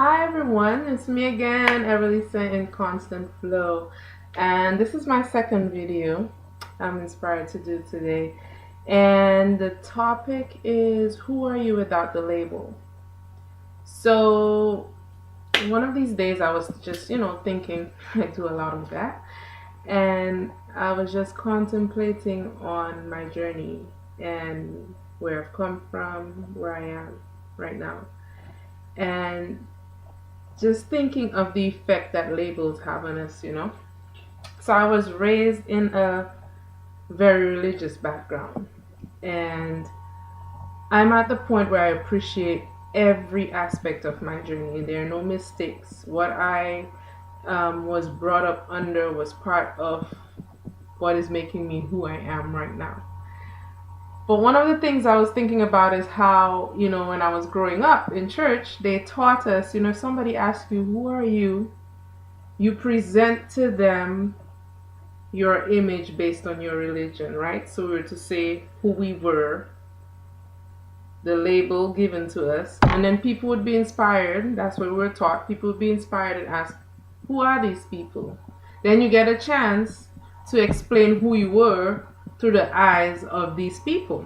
Hi everyone, it's me again, Everlisa in Constant Flow, and this is my second video I'm inspired to do today. And the topic is who are you without the label? So, one of these days I was just, thinking, I do a lot of that, and I was just contemplating on my journey and where I've come from, where I am right now. And just thinking of the effect that labels have on us. So I was raised in a very religious background, and I'm at the point where I appreciate every aspect of my journey. There are no mistakes. What I was brought up under was part of what is making me who I am right now. But one of the things I was thinking about is how, when I was growing up in church, they taught us, if somebody asks you, who are you present to them your image based on your religion, right? So we were to say who we were, the label given to us, and then people would be inspired. That's what we were taught. People would be inspired and ask, who are these people? Then you get a chance to explain who you were through the eyes of these people.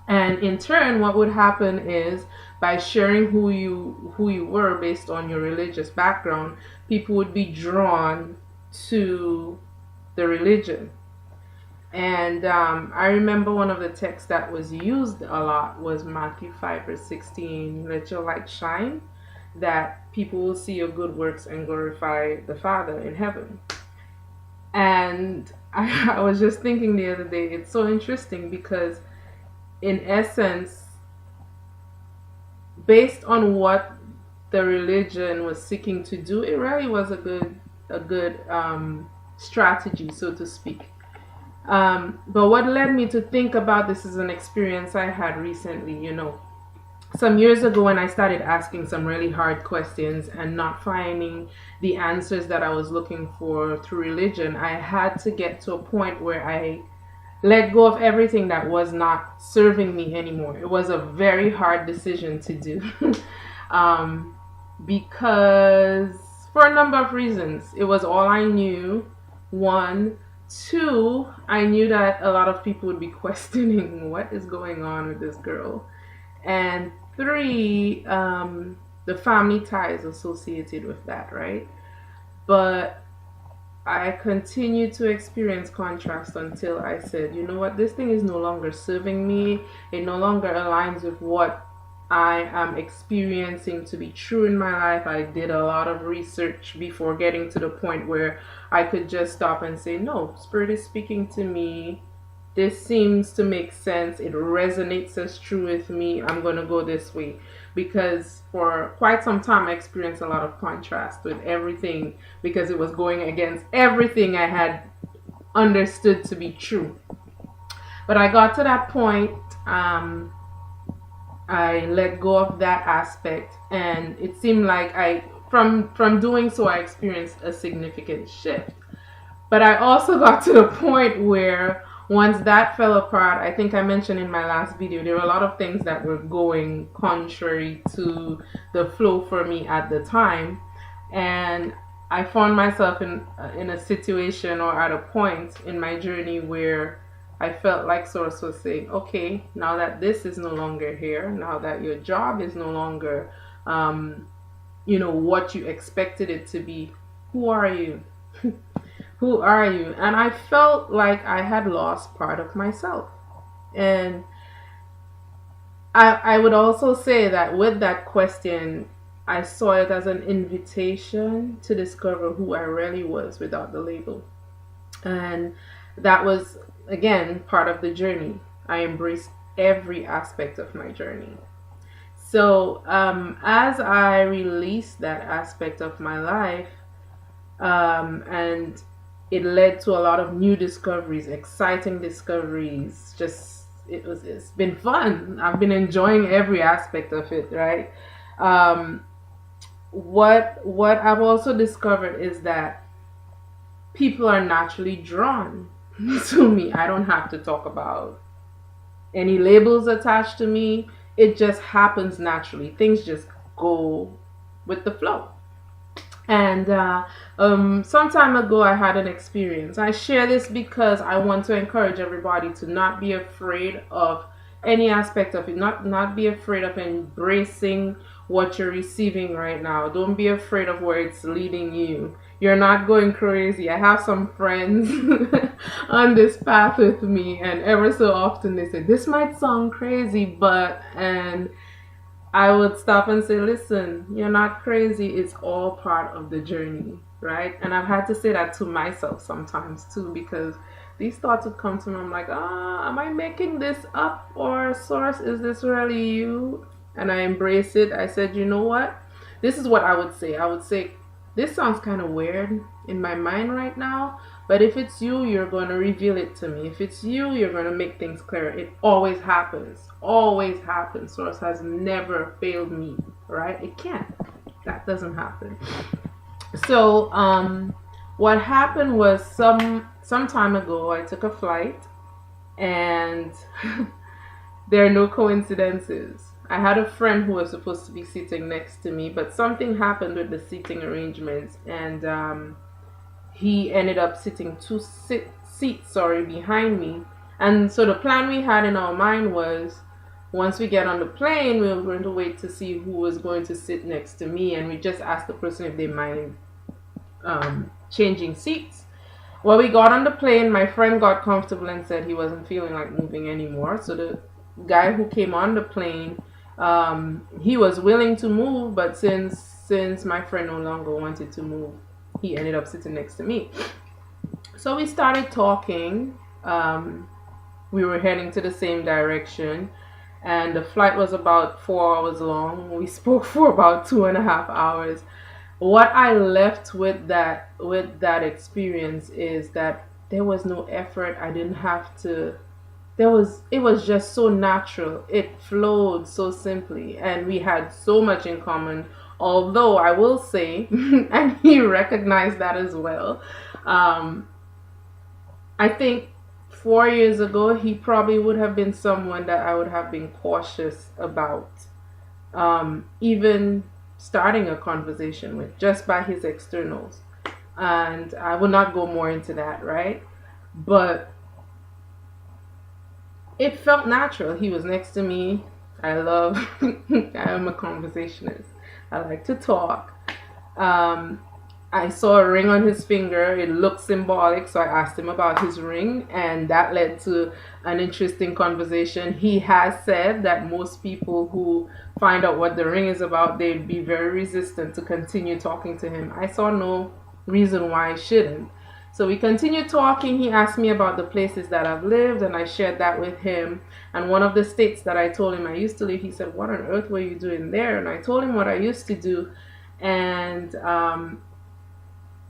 And in turn, what would happen is by sharing who you were based on your religious background, people would be drawn to the religion. And I remember one of the texts that was used a lot was Matthew 5 verse 16, let your light shine, that people will see your good works and glorify the Father in heaven. And I was just thinking the other day, it's so interesting because in essence, based on what the religion was seeking to do, it really was a good strategy, so to speak. But what led me to think about this is an experience I had recently. Some years ago when I started asking some really hard questions and not finding the answers that I was looking for through religion, I had to get to a point where I let go of everything that was not serving me anymore. It was a very hard decision to do. um, because for a number of reasons. It was all I knew. One, two, I knew that a lot of people would be questioning what is going on with this girl. And three, the family ties associated with that, right? But I continued to experience contrast until I said, you know what, this thing is no longer serving me. It no longer aligns with what I am experiencing to be true in my life. I did a lot of research before getting to the point where I could just stop and say, no, Spirit is speaking to me. This seems to make sense. It resonates as true with me. I'm going to go this way. Because for quite some time, I experienced a lot of contrast with everything because it was going against everything I had understood to be true. But I got to that point. I let go of that aspect, and it seemed like from doing so, I experienced a significant shift. But I also got to the point where once that fell apart, I think I mentioned in my last video, there were a lot of things that were going contrary to the flow for me at the time. And I found myself in a situation or at a point in my journey where I felt like Source was saying, okay, now that this is no longer here, now that your job is no longer, what you expected it to be, who are you? Who are you? And I felt like I had lost part of myself. And I would also say that with that question, I saw it as an invitation to discover who I really was without the label. And that was, again, part of the journey. I embraced every aspect of my journey. So, as I released that aspect of my life, and it led to a lot of new discoveries, exciting discoveries. It's been fun. I've been enjoying every aspect of it, right? Um, what I've also discovered is that people are naturally drawn to me. I don't have to talk about any labels attached to me. It just happens naturally. Things just go with the flow. And some time ago, I had an experience. I share this because I want to encourage everybody to not be afraid of any aspect of it. Not be afraid of embracing what you're receiving right now. Don't be afraid of where it's leading you. You're not going crazy. I have some friends on this path with me, and ever so often they say this might sound crazy, but and I would stop and say, listen, you're not crazy. It's all part of the journey, right? And I've had to say that to myself sometimes too, because these thoughts would come to me. I'm like, am I making this up, or source, is this really you? And I embrace it. I said, you know what? This is what I would say. I would say, this sounds kind of weird in my mind right now, but if it's you, you're going to reveal it to me. If it's you, you're going to make things clear. It always happens. Always happens. Source has never failed me, right? It can't. That doesn't happen. So, what happened was some time ago, I took a flight, and there are no coincidences. I had a friend who was supposed to be sitting next to me, but something happened with the seating arrangements, and he ended up sitting seats, behind me. And so the plan we had in our mind was, once we get on the plane, we were going to wait to see who was going to sit next to me, and we just asked the person if they mind changing seats. Well, we got on the plane. My friend got comfortable and said he wasn't feeling like moving anymore. So the guy who came on the plane, he was willing to move, but since my friend no longer wanted to move, he ended up sitting next to me. So we started talking. We were heading to the same direction, and the flight was about 4 hours long. We spoke for about 2.5 hours. What I left with that experience is that there was no effort. I didn't have to. It was just so natural. It flowed so simply, and we had so much in common. Although I will say, and he recognized that as well. I think 4 years ago, he probably would have been someone that I would have been cautious about, even starting a conversation with, just by his externals. And I will not go more into that, right? But it felt natural. He was next to me. I am a conversationist. I like to talk. I saw a ring on his finger. It looked symbolic, so I asked him about his ring, and that led to an interesting conversation. He has said that most people who find out what the ring is about, they'd be very resistant to continue talking to him. I saw no reason why I shouldn't. So we continued talking. He asked me about the places that I've lived, and I shared that with him. And one of the states that I told him I used to live, he said, "What on earth were you doing there?" And I told him what I used to do, and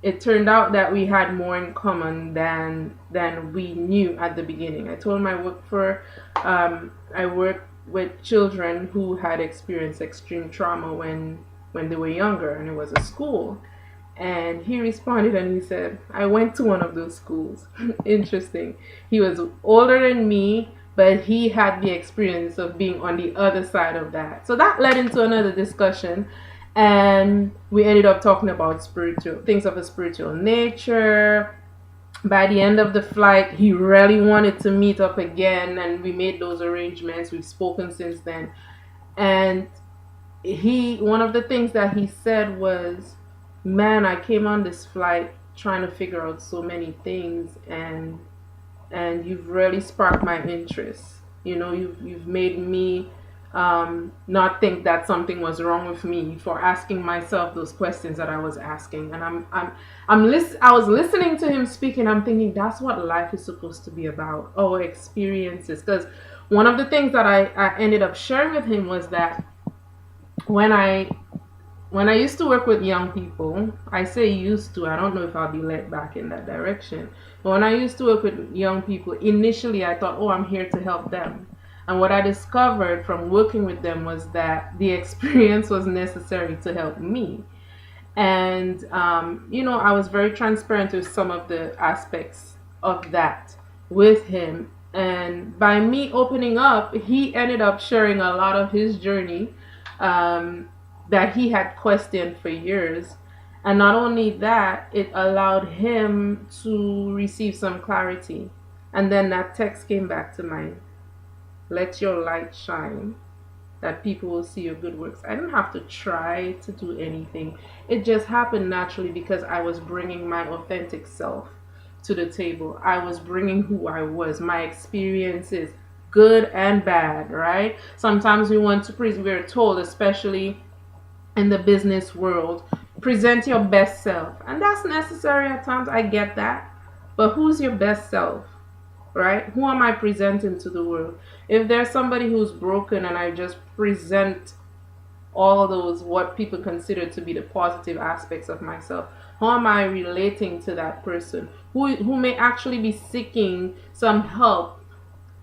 it turned out that we had more in common than we knew at the beginning. I told him I work with children who had experienced extreme trauma when they were younger, and it was a school. And he responded and he said, "I went to one of those schools." Interesting. He was older than me, but he had the experience of being on the other side of that. So that led into another discussion, and we ended up talking about spiritual things of a spiritual nature. By the end of the flight, he really wanted to meet up again, and we made those arrangements. We've spoken since then. And one of the things that he said was, "Man, I came on this flight trying to figure out so many things, and you've really sparked my interest. You've made me not think that something was wrong with me for asking myself those questions that I was asking." And I was listening to him speak, and I'm thinking that's what life is supposed to be about, our experiences. Because one of the things that I ended up sharing with him was that when I used to work with young people, I say used to, I don't know if I'll be led back in that direction. But when I used to work with young people, initially I thought, oh, I'm here to help them. And what I discovered from working with them was that the experience was necessary to help me. And, I was very transparent with some of the aspects of that with him. And by me opening up, he ended up sharing a lot of his journey. that he had questioned for years. And not only that, it allowed him to receive some clarity. And then that text came back to mind: let your light shine, that people will see your good works. I didn't have to try to do anything. It just happened naturally because I was bringing my authentic self to the table. I was bringing who I was, my experiences, good and bad, right? Sometimes we want to we're told, especially in the business world, present your best self. And that's necessary at times. I get that. But who's your best self? Right? Who am I presenting to the world? If there's somebody who's broken and I just present all those what people consider to be the positive aspects of myself, how am I relating to that person who may actually be seeking some help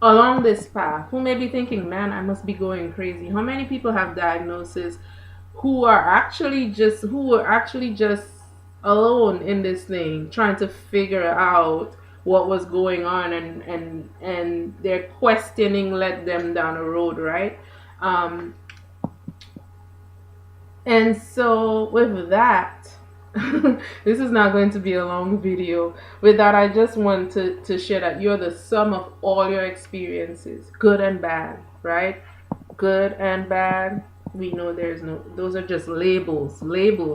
along this path, who may be thinking, man, I must be going crazy? How many people have diagnoses who are actually just alone in this thing, trying to figure out what was going on, and their questioning led them down a road, right? um and so with that, this is not going to be a long video. With that, I just want to share that you're the sum of all your experiences, good and bad, right? Good and bad. We know there's no, those are just labels.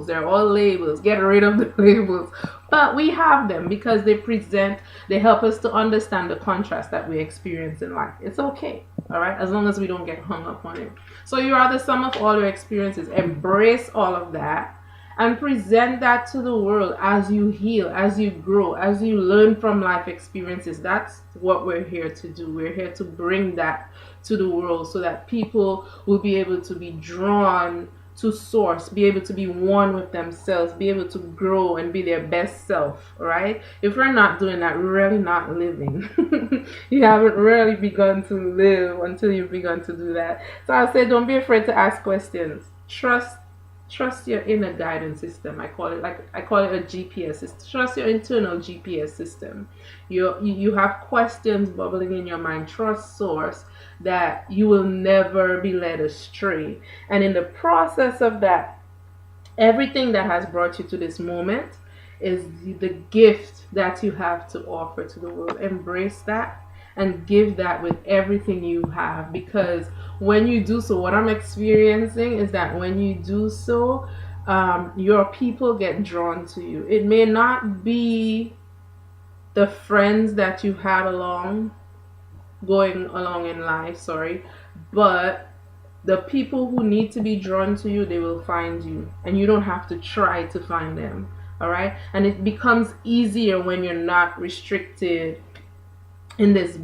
They're all labels. Get rid of the labels. But we have them because they help us to understand the contrast that we experience in life. It's okay, all right, as long as we don't get hung up on it. So you are the sum of all your experiences. Embrace all of that and present that to the world as you heal, as you grow, as you learn from life experiences. That's what we're here to do. We're here to bring that to the world so that people will be able to be drawn to source, be able to be one with themselves, be able to grow and be their best self, right? If we're not doing that, we're really not living. You haven't really begun to live until you've begun to do that. So I say, don't be afraid to ask questions. Trust your inner guidance system. I call it a GPS system. Trust your internal GPS system. You have questions bubbling in your mind. Trust source, that you will never be led astray. And in the process of that, everything that has brought you to this moment is the gift that you have to offer to the world. Embrace that and give that with everything you have, because when you do so, what I'm experiencing is that when you do so, your people get drawn to you. It may not be the friends that you had going along in life, sorry, but the people who need to be drawn to you, they will find you, and you don't have to try to find them. All right, and it becomes easier when you're not restricted in this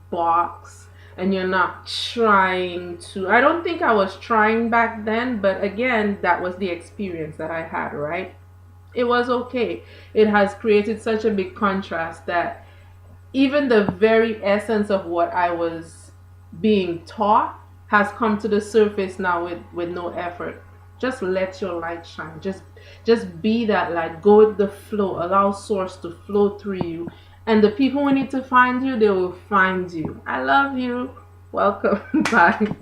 box, and you're not trying to. I don't think I was trying back then, but again, that was the experience that I had, right? It was okay. It has created such a big contrast that even the very essence of what I was being taught has come to the surface now with no effort. Just let your light shine. Just be that light. Go with the flow. Allow source to flow through you. And the people who need to find you, they will find you. I love you. Welcome. Bye.